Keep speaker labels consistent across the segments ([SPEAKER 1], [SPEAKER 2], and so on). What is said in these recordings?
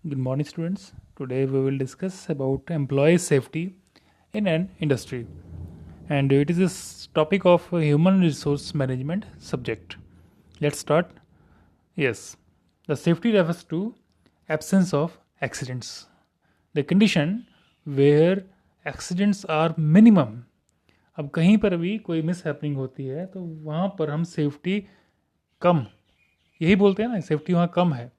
[SPEAKER 1] Good morning, students. Today we will discuss about employee safety in an industry, and it is this topic of human resource management subject. Let's start. Yes, the safety refers to absence of accidents, the condition where accidents are minimum. अब कहीं पर भी कोई miss happening होती है तो वहाँ पर हम सेफ्टी कम, यही बोलते हैं ना, सेफ्टी वहाँ कम है।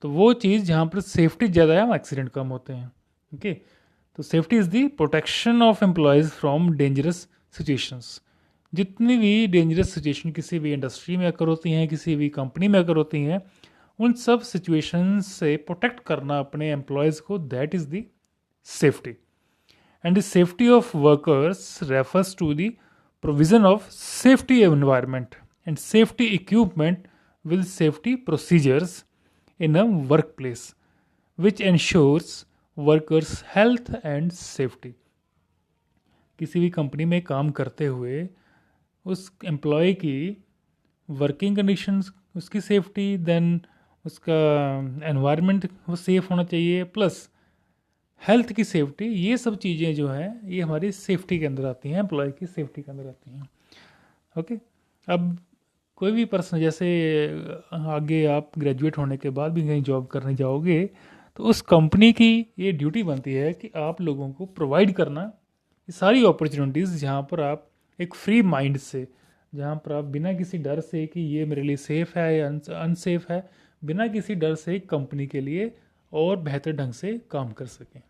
[SPEAKER 1] तो वो चीज़ जहाँ पर सेफ्टी ज़्यादा है वहाँ एक्सीडेंट कम होते हैं। ओके, तो safety is the protection of employees from dangerous situations. जितनी भी डेंजरस सिचुएशन किसी भी इंडस्ट्री में अगर होती हैं, किसी भी कंपनी में अगर होती हैं, उन सब सिचुएशंस से प्रोटेक्ट करना अपने एम्प्लॉयज़ को, that is the safety. And the safety of workers refers to the provision of safety environment and safety equipment with safety procedures in a workplace, which ensures workers' health and safety. किसी भी company में काम करते हुए उस employ की working conditions, उसकी safety, then उसका एनवायरनमेंट वो सेफ होना चाहिए, प्लस हेल्थ की सेफ्टी, ये सब चीज़ें जो हैं ये हमारी सेफ्टी के अंदर आती हैं, एम्प्लॉय की सेफ्टी के अंदर आती हैं। ओके, अब कोई भी पर्सन, जैसे आगे आप ग्रेजुएट होने के बाद भी कहीं जॉब करने जाओगे तो उस कंपनी की ये ड्यूटी बनती है कि आप लोगों को प्रोवाइड करना ये सारी अपॉर्चुनिटीज़ जहाँ पर आप एक फ्री माइंड से, जहाँ पर आप बिना किसी डर से कि ये मेरे लिए सेफ़ है या अनसेफ है, बिना किसी डर से कंपनी के लिए और बेहतर ढंग से काम कर सकें।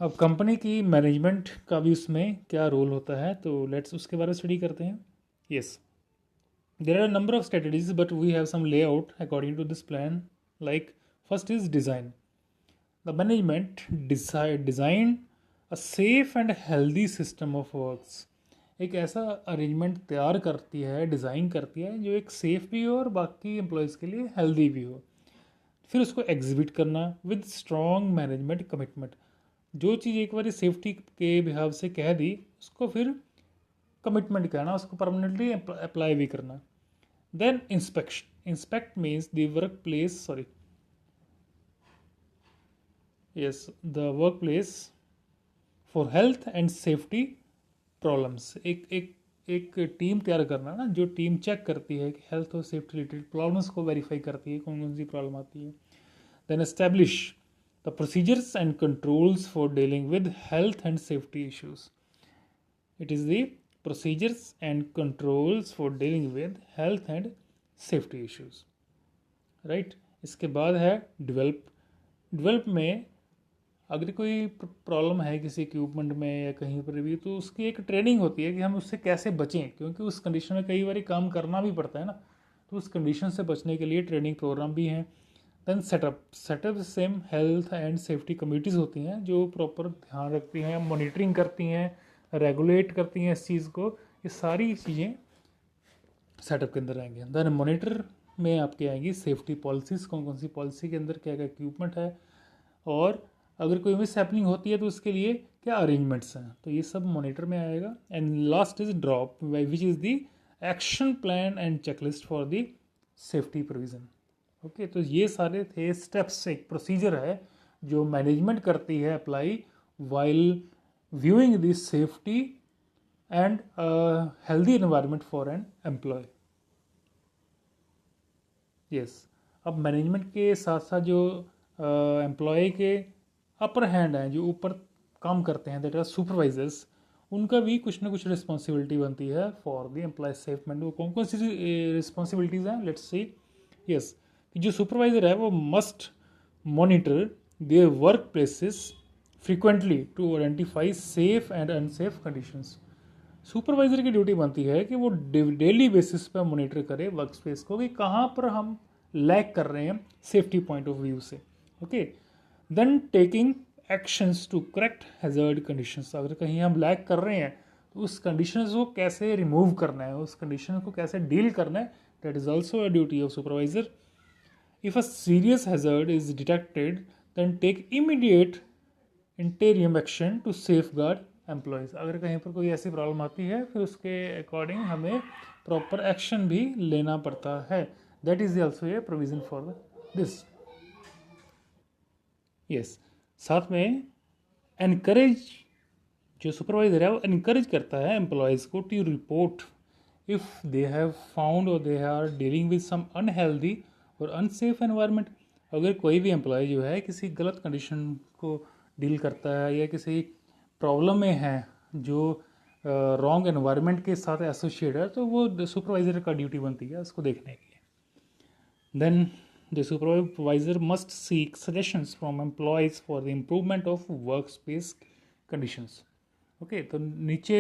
[SPEAKER 1] अब कंपनी की मैनेजमेंट का भी उसमें क्या रोल होता है, तो लेट्स उसके बारे में स्टडी करते हैं। Yes, there are number of strategies but we have some layout according to this plan. Like first is design. The management design a safe and healthy system of works. एक ऐसा arrangement तैयार करती है, design करती है जो एक safe भी हो और बाकी एम्प्लॉयज़ के लिए हेल्दी भी हो। फिर उसको एग्जीक्यूट करना विद स्ट्रॉन्ग मैनेजमेंट कमिटमेंट। जो चीज़ एक बार सेफ्टी के बिहाव से कह दी उसको फिर कमिटमेंट करना, उसको परमानेंटली अप्लाई भी करना। Then inspection. Inspect means the work place, sorry, yes, the work place for health and safety problems. एक टीम तैयार करना ना, जो टीम चेक करती है कि हेल्थ और सेफ्टी रिलेटेड प्रॉब्लम्स को वेरीफाई करती है, कौन कौन सी प्रॉब्लम आती है। Then establish the procedures and controls for dealing with health and safety issues. It is the procedures and controls for dealing with health and safety issues. Right? इसके बाद है डेवलप में अगर कोई प्रॉब्लम है किसी इक्विपमेंट में या कहीं पर भी, तो उसकी एक ट्रेनिंग होती है कि हम उससे कैसे बचें, क्योंकि उस कंडीशन में कई बार काम करना भी पड़ता है ना, तो उस कंडीशन से बचने के लिए ट्रेनिंग प्रोग्राम भी हैं। Then setup same health and safety committees होती हैं जो प्रॉपर ध्यान रखती हैं, मॉनिटरिंग करती हैं, रेगुलेट करती हैं इस चीज़ को। ये सारी चीज़ें सेटअप के अंदर आएंगी। देन मॉनिटर में आपके आएंगी सेफ्टी पॉलिसीज़, कौन कौन सी पॉलिसी के अंदर क्या क्या इक्विपमेंट है, और अगर कोई मिस हैपनिंग होती है तो उसके लिए क्या अरेंजमेंट्स हैं, तो ये सब मॉनिटर में आएगा। And last is drop, which is the action plan and checklist for the safety provision. Okay, तो ये सारे थे स्टेप्स, एक प्रोसीजर है जो मैनेजमेंट करती है apply while viewing the safety and healthy environment for an employ. Yes, अब मैनेजमेंट के साथ साथ जो एम्प्लॉय के अपर हैंड हैं, जो ऊपर काम करते हैं, दैट आर सुपरवाइजर्स, उनका भी कुछ ना कुछ रिस्पॉन्सिबिलिटी बनती है फॉर द एम्प्लॉय सेफमेंट। वो कौन कौन सी रिस्पॉन्सिबिलिटीज़ हैं, लेट्स सी। यस, जो सुपरवाइजर है वो must monitor their work places frequently to identify safe and unsafe conditions. Supervisor की ड्यूटी बनती है कि वो डेली बेसिस पर मॉनिटर करे वर्क स्पेस को कि कहाँ पर हम लैग कर रहे हैं सेफ्टी पॉइंट ऑफ व्यू से। Okay, then taking actions to correct hazard conditions. अगर कहीं हम लैग कर रहे हैं तो उस कंडीशंस को कैसे रिमूव करना है, उस कंडीशन को कैसे डील करना है, that is also a duty of supervisor. If a serious hazard is detected, then take immediate interim action to safeguard employees. अगर कहीं पर कोई ऐसी प्रॉब्लम आती है फिर उसके अकॉर्डिंग हमें प्रॉपर एक्शन भी लेना पड़ता है। That is also a provision for the this. Yes, साथ में एनकरेज, जो सुपरवाइजर है वो एनकरेज करता है एम्प्लॉयज़ को to report if they have found और they are dealing with some unhealthy और अनसेफ एनवायरनमेंट। अगर कोई भी एम्प्लॉय जो है किसी गलत कंडीशन को डील करता है या किसी प्रॉब्लम में है जो रॉन्ग एनवायरनमेंट के साथ एसोसिएट है, तो वो सुपरवाइजर का ड्यूटी बनती है उसको देखने की। Then the supervisor must seek suggestions from employees for the improvement of work space conditions. Okay, तो नीचे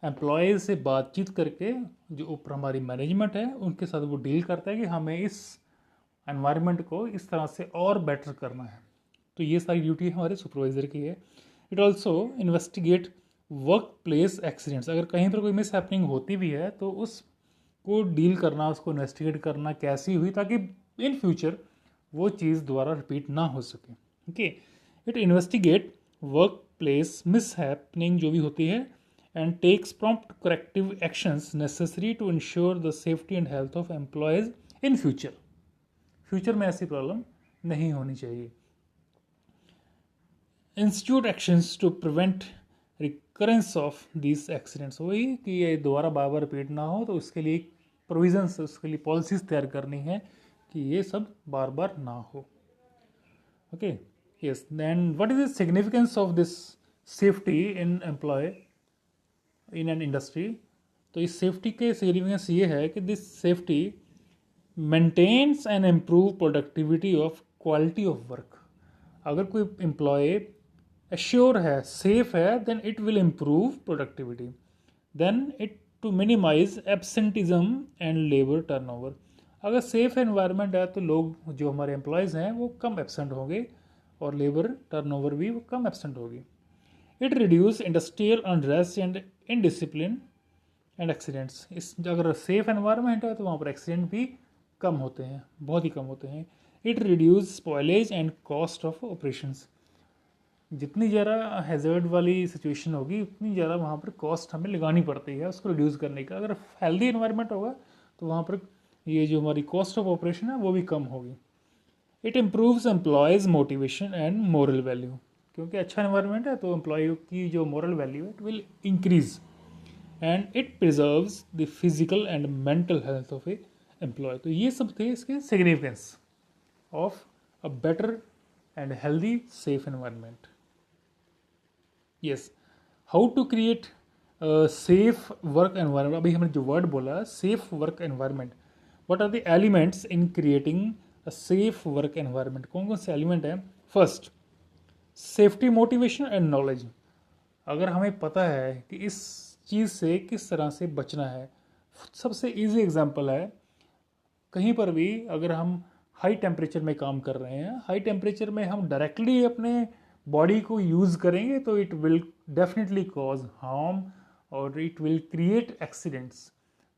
[SPEAKER 1] एम्प्लॉयज़ से बातचीत करके जो ऊपर हमारी मैनेजमेंट है उनके साथ वो डील करता है कि हमें इस एनवायरनमेंट को इस तरह से और बेटर करना है। तो ये सारी ड्यूटी हमारे सुपरवाइज़र की है। It also investigate work place accidents. अगर कहीं पर कोई मिस हैपनिंग होती भी है तो उसको डील करना, उसको इन्वेस्टिगेट करना कैसी हुई, ताकि इन फ्यूचर वो चीज़ दोबारा रिपीट ना हो सके। Okay, it investigate work place mishappening जो भी होती है and takes prompt corrective actions necessary to ensure the safety and health of employees in future. Future में ऐसी प्रॉब्लम नहीं होनी चाहिए। Institute actions to prevent recurrence of this accidents, वही कि ये दोबारा बार बार रिपीट ना हो, तो उसके लिए प्रोविजंस, उसके लिए पॉलिसीज तैयार करनी है कि ये सब बार बार ना हो। Okay, yes, then what is the significance of this safety in employ in an industry. तो इस सेफ्टी के सिग्निफिकेंस ये है कि this safety maintains and improve productivity of quality of work. अगर कोई एम्प्लॉय एश्योर है, सेफ है, then it will improve productivity. Then it to minimize absenteeism and labour turnover. अगर सेफ एनवायरनमेंट है तो लोग जो हमारे एम्प्लॉयज़ हैं वो कम एब्सेंट होंगे और लेबर टर्नओवर भी वो कम एब्सेंट होगी। It reduce industrial unrest and indiscipline and accidents. इस अगर सेफ एनवायरनमेंट है तो वहाँ पर एक्सीडेंट भी कम होते हैं, बहुत ही कम होते हैं। It reduce spoilage and cost of operations. जितनी ज़्यादा हैज़र्ड वाली सिचुएशन होगी उतनी ज़्यादा वहाँ पर कॉस्ट हमें लगानी पड़ती है उसको रिड्यूस करने का। अगर हेल्दी एनवायरनमेंट होगा तो वहाँ पर ये जो हमारी कॉस्ट ऑफ ऑपरेशन है वो भी कम होगी। It improves employees motivation and moral value, क्योंकि अच्छा एनवायरनमेंट है तो एम्प्लॉय की जो मोरल वैल्यू है it will increase and it preserves the physical and mental health of a employ. तो ये सब थे इसके significance of a better and healthy safe environment. Yes, how to create safe work environment. अभी हमने जो word बोला safe work environment, what are the elements in creating a safe work environment. कौन कौन से एलिमेंट हैं। First, safety motivation and knowledge. अगर हमें पता है कि इस चीज़ से किस तरह से बचना है, सबसे इजी एग्जांपल है, कहीं पर भी अगर हम हाई टेम्परेचर में काम कर रहे हैं, हाई टेम्परेचर में हम डायरेक्टली अपने बॉडी को यूज़ करेंगे तो it will definitely cause harm और इट विल क्रिएट एक्सीडेंट्स।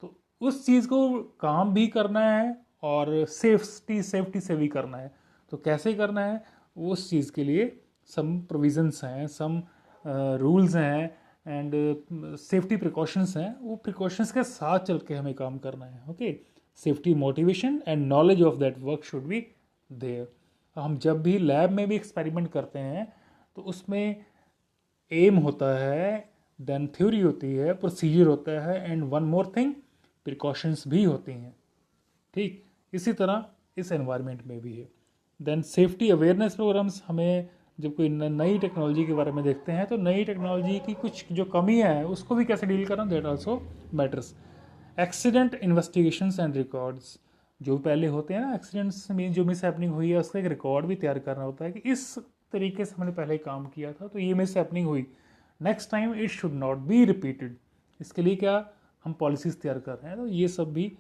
[SPEAKER 1] तो उस चीज़ को काम भी करना है और सेफ्टी से भी करना है। तो कैसे करना है, उस चीज़ के लिए सम प्रोविजंस हैं, सम रूल्स हैं एंड सेफ्टी प्रिकॉशंस हैं। वो प्रिकॉशंस के साथ चल के हमें काम करना है। Okay, safety motivation and knowledge of that work should be there. हम जब भी लैब में भी एक्सपेरिमेंट करते हैं तो उसमें एम होता है, देन थ्योरी होती है, प्रोसीजर होता है and one more thing, precautions भी होती हैं। ठीक इसी तरह इस एनवायरनमेंट में भी है। देन सेफ्टी अवेयरनेस प्रोग्राम्स, हमें जब कोई नई टेक्नोलॉजी के बारे में देखते हैं तो नई टेक्नोलॉजी की कुछ जो कमियां हैं उसको भी कैसे डील करना, that also matters. Accident investigations and records, जो पहले होते हैं ना एक्सीडेंट्स में जो मिस हैपनिंग हुई है उसका एक रिकॉर्ड भी तैयार करना होता है कि इस तरीके से हमने पहले काम किया था तो ये मिस हैपनिंग हुई, next time it should not be repeated. इसके लिए क्या हम पॉलिसीज तैयार कर रहे हैं, तो ये सब भी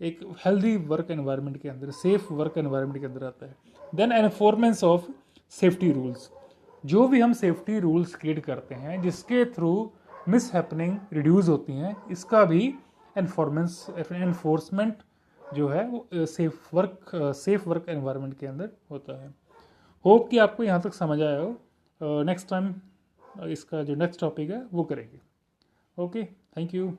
[SPEAKER 1] एक हेल्दी वर्क एनवायरनमेंट के अंदर, सेफ वर्क एनवायरनमेंट के अंदर आता है। Then enforcement of safety rules, जो भी हम सेफ्टी रूल्स क्रिएट करते हैं जिसके थ्रू मिस हैपनिंग रिड्यूस होती हैं, इसका भी एनफोर्समेंट जो है वो सेफ वर्क एनवायरनमेंट के अंदर होता है। होप कि आपको यहाँ तक समझ आया हो। नेक्स्ट टाइम इसका जो नेक्स्ट टॉपिक है वो करेंगे। Okay, thank you.